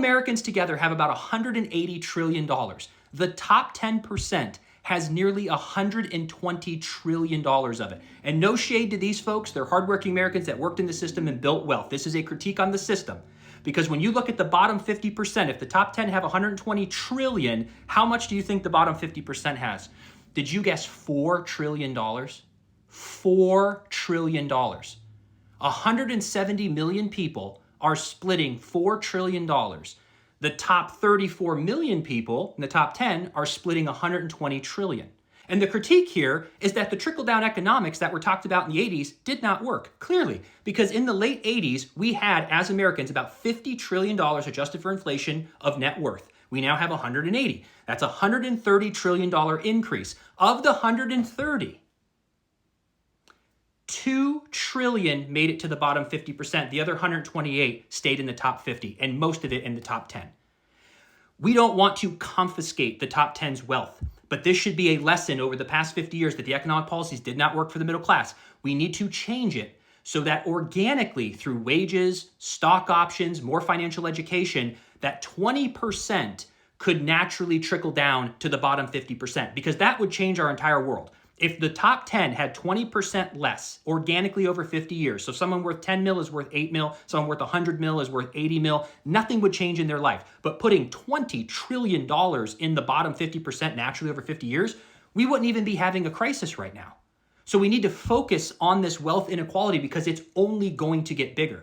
Americans together have about $180 trillion. The top 10% has nearly $120 trillion of it. And no shade to these folks. They're hardworking Americans that worked in the system and built wealth. This is a critique on the system. Because when you look at the bottom 50%, if the top 10 have 120 trillion, how much do you think the bottom 50% has? Did you guess $4 trillion? $4 trillion. 170 million people are splitting $4 trillion. The top 34 million people in the top 10 are splitting 120 trillion. And the critique here is that the trickle-down economics that were talked about in the 80s did not work, clearly, because in the late 80s, we had, as Americans, about $50 trillion adjusted for inflation of net worth. We now have 180. That's a $130 trillion increase. Of the 130, 2 trillion made it to the bottom 50%. The other 128 stayed in the top 50, and most of it in the top 10. We don't want to confiscate the top 10's wealth, but this should be a lesson over the past 50 years that the economic policies did not work for the middle class. We need to change it so that organically, through wages, stock options, more financial education, that 20% could naturally trickle down to the bottom 50%, because that would change our entire world. If the top 10 had 20% less organically over 50 years, so someone worth 10 mil is worth 8 mil, someone worth 100 mil is worth 80 mil, nothing would change in their life. But putting $20 trillion in the bottom 50% naturally over 50 years, we wouldn't even be having a crisis right now. So we need to focus on this wealth inequality because it's only going to get bigger.